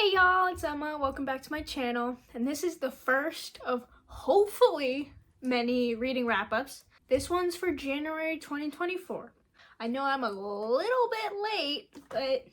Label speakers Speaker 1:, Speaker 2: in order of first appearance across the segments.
Speaker 1: Hey y'all, it's Emma. Welcome back to my channel. And this is the first of hopefully many reading wrap-ups. This one's for January 2024. I know I'm a little bit late, but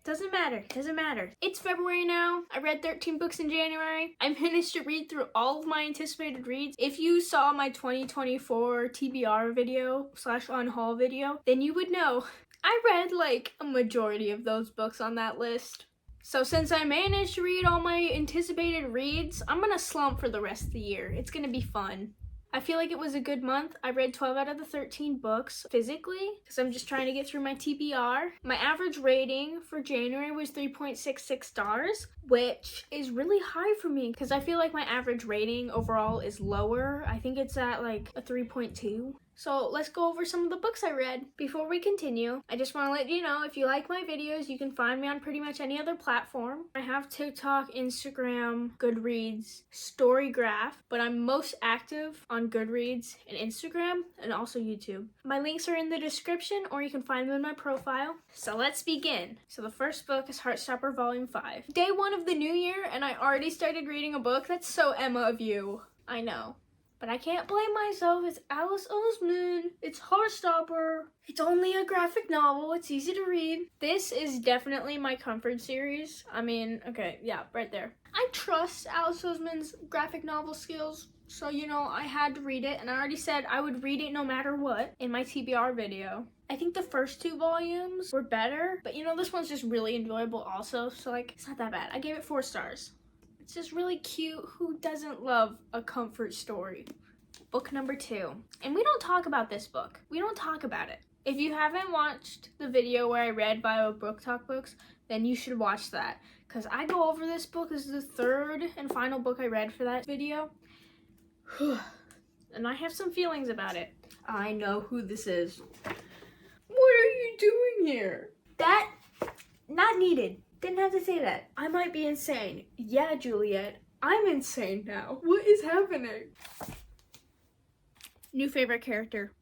Speaker 1: doesn't matter. It's February now. I read 13 books in January. I managed to read through all of my anticipated reads. If you saw my 2024 TBR video / on haul video, then you would know I read like a majority of those books on that list. So since I managed to read all my anticipated reads, I'm gonna slump for the rest of the year. It's gonna be fun. I feel like it was a good month. I read 12 out of the 13 books physically because I'm just trying to get through my TBR. My average rating for January was 3.66 stars, which is really high for me because I feel like my average rating overall is lower. I think it's at like a 3.2. So let's go over some of the books I read. Before we continue, I just want to let you know if you like my videos, you can find me on pretty much any other platform. I have TikTok, Instagram, Goodreads, Storygraph, but I'm most active on Goodreads and Instagram and also YouTube. My links are in the description or you can find them in my profile. So let's begin. So the first book is Heartstopper Volume 5. Day 1 of the new year and I already started reading a book. That's so Emma of you. I know. But I can't blame myself, it's Alice Oseman, it's Heartstopper. It's only a graphic novel, it's easy to read. This is definitely my comfort series. I mean, okay, yeah, right there. I trust Alice Oseman's graphic novel skills, so you know, I had to read it, and I already said I would read it no matter what in my TBR video. I think the first 2 volumes were better, but you know, this one's just really enjoyable also, so like, it's not that bad. I gave it 4 stars. It's just really cute. Who doesn't love a comfort story? Book number 2. And we don't talk about this book. We don't talk about it. If you haven't watched the video where I read Bio Book Talk books, then you should watch that. Because I go over this book as the 3rd and final book I read for that video. And I have some feelings about it. I know who this is. What are you doing here? That, not needed. Didn't have to say that. I might be insane. Yeah, Juliet, I'm insane now. What is happening? New favorite character.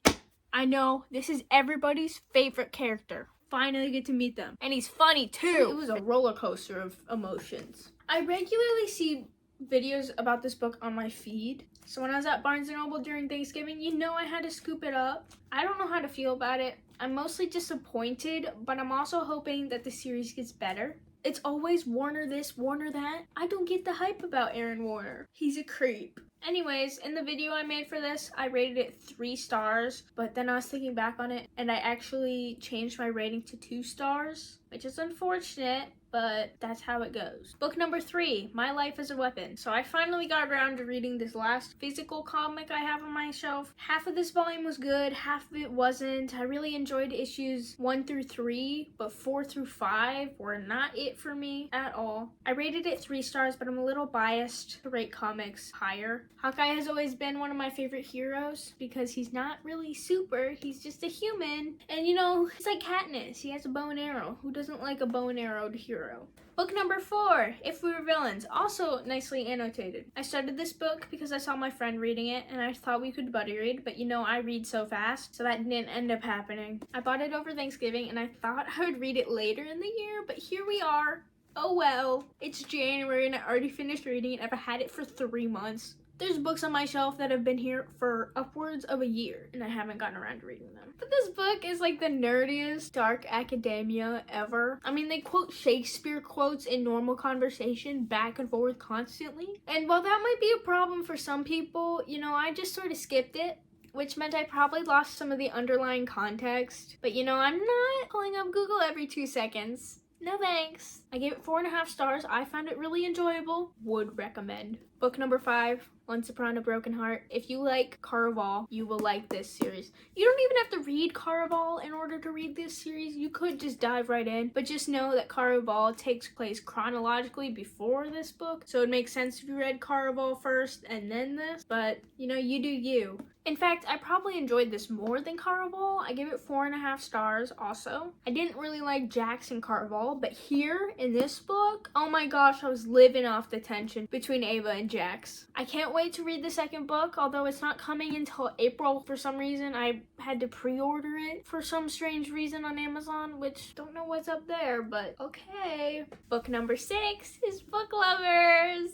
Speaker 1: I know, this is everybody's favorite character. Finally get to meet them. And he's funny too. It was a roller coaster of emotions. I regularly see videos about this book on my feed. So when I was at Barnes & Noble during Thanksgiving, you know I had to scoop it up. I don't know how to feel about it. I'm mostly disappointed, but I'm also hoping that the series gets better. It's always Warner this, Warner that. I don't get the hype about Aaron Warner. He's a creep. Anyways, in the video I made for this, I rated it 3 stars, but then I was thinking back on it and I actually changed my rating to 2 stars, which is unfortunate, but that's how it goes. Book number 3, My Life as a Weapon. So I finally got around to reading this last physical comic I have on my shelf. Half of this volume was good, half of it wasn't. I really enjoyed issues 1 through 3, but 4 through 5 were not it for me at all. I rated it 3 stars, but I'm a little biased to rate comics higher. Hawkeye has always been one of my favorite heroes because he's not really super, he's just a human. And you know, he's like Katniss, he has a bow and arrow. Who doesn't like a bow and arrowed hero? Book number 4, If We Were Villains, also nicely annotated. I started this book because I saw my friend reading it and I thought we could buddy read, but you know I read so fast, so that didn't end up happening. I bought it over Thanksgiving and I thought I would read it later in the year, but here we are. Oh well, it's January and I already finished reading it. I've had it for 3 months. There's books on my shelf that have been here for upwards of a year and I haven't gotten around to reading them. But this book is like the nerdiest dark academia ever. I mean, they quote Shakespeare quotes in normal conversation back and forth constantly. And while that might be a problem for some people, you know, I just sort of skipped it, which meant I probably lost some of the underlying context. But you know, I'm not pulling up Google every 2 seconds. No thanks. I gave it 4.5 stars. I found it really enjoyable. Would recommend. Book number 5, Once Upon a Broken Heart. If you like Caraval, you will like this series. You don't even have to read Caraval in order to read this series. You could just dive right in, but just know that Caraval takes place chronologically before this book. So it makes sense if you read Caraval first and then this, but you know, you do you. In fact, I probably enjoyed this more than Caraval. I give it 4.5 stars also. I didn't really like Jax and Caraval, but here in this book, oh my gosh, I was living off the tension between Ava and Jax. I can't wait to read the second book, although it's not coming until April for some reason. I had to pre-order it for some strange reason on Amazon, which don't know what's up there, but okay. Book number 6 is Book Lovers.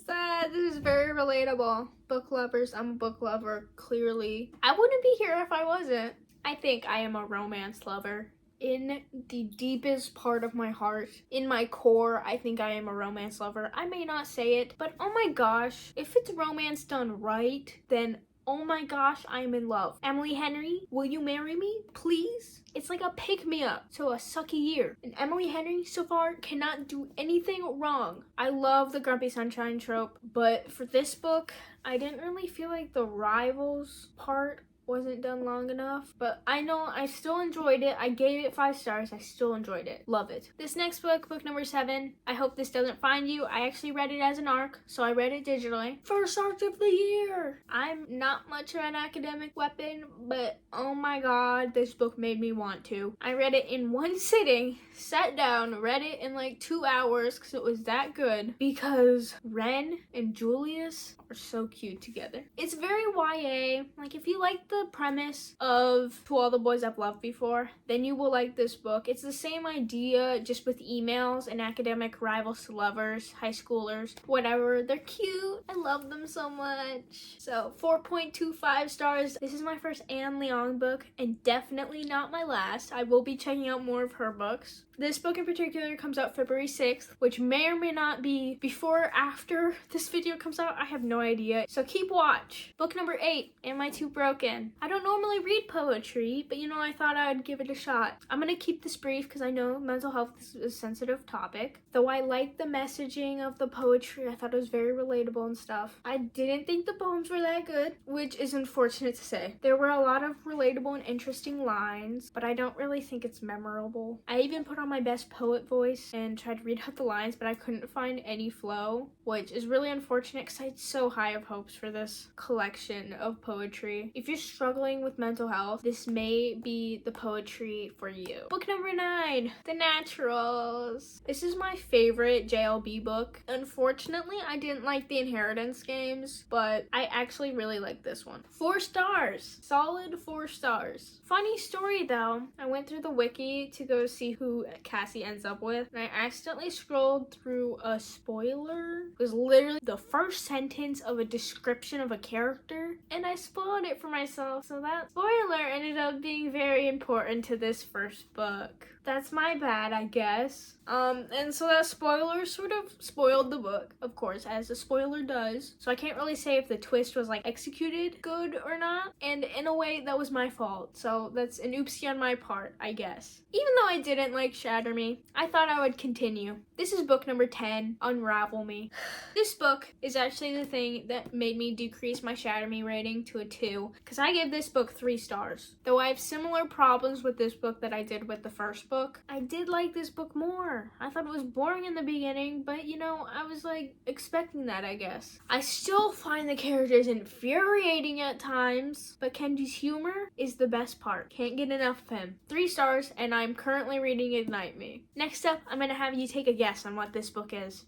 Speaker 1: This is very relatable. Book lovers, I'm a book lover, clearly. I wouldn't be here if I wasn't. I think I am a romance lover. In the deepest part of my heart, in my core, I think I am a romance lover. I may not say it, but oh my gosh, if it's romance done right, then oh my gosh, I am in love. Emily Henry, will you marry me, please? It's like a pick-me-up to a sucky year. And Emily Henry, so far, cannot do anything wrong. I love the Grumpy Sunshine trope, but for this book, I didn't really feel like the rivals part wasn't done long enough, but I know I still enjoyed it. I gave it 5 stars. I still enjoyed it. Love it. This next book, book number 7, I hope this doesn't find you. I actually read it as an ARC, so I read it digitally. First ARC of the year! I'm not much of an academic weapon, but oh my god, this book made me want to. I read it in one sitting, sat down, read it in like 2 hours because it was that good, because Ren and Julius are so cute together. It's very YA. Like, if you like the premise of To All the Boys I've Loved Before, then you will like this book. It's the same idea, just with emails and academic rivals to lovers, high schoolers, whatever. They're cute. I love them so much. So 4.25 stars. This is my first Anne Leong book, and definitely not my last. I will be checking out more of her books. This book in particular comes out February 6th, which may or may not be before or after this video comes out. I have no idea. So keep watch. Book number 8, Am I Too Broken? I don't normally read poetry, but you know, I thought I'd give it a shot. I'm gonna keep this brief because I know mental health is a sensitive topic. Though I like the messaging of the poetry, I thought it was very relatable and stuff. I didn't think the poems were that good, which is unfortunate to say. There were a lot of relatable and interesting lines, but I don't really think it's memorable. I even put on my best poet voice and tried to read out the lines, but I couldn't find any flow, which is really unfortunate because I had so high of hopes for this collection of poetry. If you're struggling with mental health, this may be the poetry for you. Book number 9, The Naturals. This is my favorite JLB book. Unfortunately, I didn't like the Inheritance games, but I actually really like this one. 4 stars. Solid 4 stars. Funny story though, I went through the wiki to go see who Cassie ends up with, and I accidentally scrolled through a spoiler. It was literally the first sentence of a description of a character, and I spoiled it for myself, so that spoiler ended up being very important to this first book. That's my bad, I guess. And so that spoiler sort of spoiled the book, of course, as a spoiler does. So I can't really say if the twist was like executed good or not. And in a way, that was my fault. So that's an oopsie on my part, I guess. Even though I didn't like Shatter Me, I thought I would continue. This is book number 10, Unravel Me. This book is actually the thing that made me decrease my Shatter Me rating to a 2, because I gave this book 3 stars. Though I have similar problems with this book that I did with the first book, I did like this book more. I thought it was boring in the beginning, but you know, I was like expecting that, I guess. I still find the characters infuriating at times, but Kenji's humor is the best part. Can't get enough of him. 3 stars, and I'm currently reading Ignite Me. Next up, I'm gonna have you take a guess on what this book is.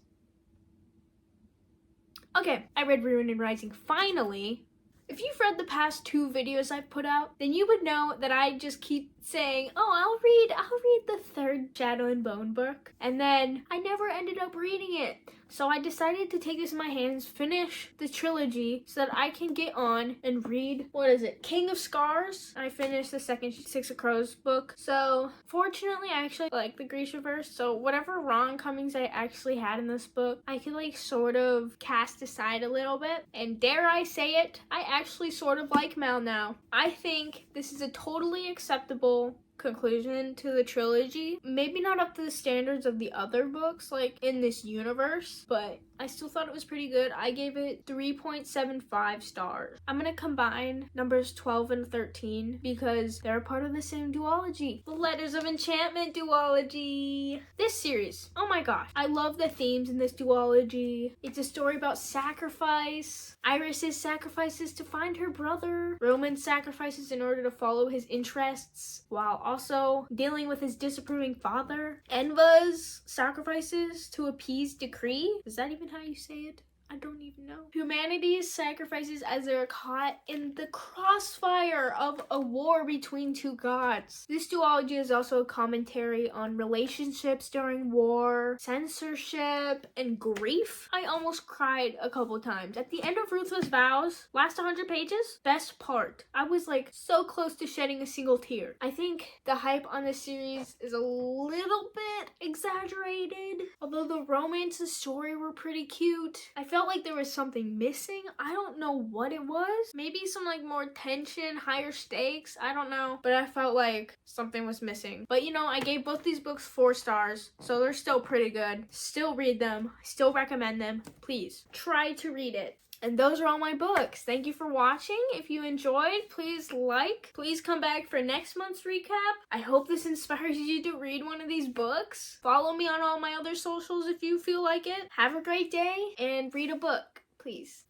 Speaker 1: Okay, I read Ruin and Rising finally. If you've read the past 2 videos I've put out, then you would know that I just keep saying, oh, I'll read the 3rd Shadow and Bone book, and then I never ended up reading it. So I decided to take this in my hands, finish the trilogy, so that I can get on and read, what is it, King of Scars? I finished the 2nd Six of Crows book. So fortunately, I actually like the Grishaverse, so whatever wrongcomings I actually had in this book, I could like sort of cast aside a little bit. And dare I say it, I actually sort of like Mal now. I think this is a totally acceptable conclusion to the trilogy. Maybe not up to the standards of the other books, like in this universe, but I still thought it was pretty good. I gave it 3.75 stars. I'm gonna combine numbers 12 and 13 because they're part of the same duology. The Letters of Enchantment duology. This series, oh my gosh. I love the themes in this duology. It's a story about sacrifice. Iris's sacrifices to find her brother. Roman's sacrifices in order to follow his interests, while also dealing with his disapproving father. Enva's sacrifices to appease decree. Is that even how you say it? I don't even know. Humanity's sacrifices as they're caught in the crossfire of a war between two gods. This duology is also a commentary on relationships during war, censorship, and grief. I almost cried a couple times. At the end of Ruthless Vows, last 100 pages, best part. I was like so close to shedding a single tear. I think the hype on this series is a little bit exaggerated. Although the romance and story were pretty cute, I felt like there was something missing. I don't know what it was. Maybe some like more tension, higher stakes. I don't know. But I felt like something was missing. But you know, I gave both these books 4 stars. So they're still pretty good. Still read them. Still recommend them. Please try to read it. And those are all my books. Thank you for watching. If you enjoyed, please like. Please come back for next month's recap. I hope this inspires you to read one of these books. Follow me on all my other socials if you feel like it. Have a great day and read a book, please.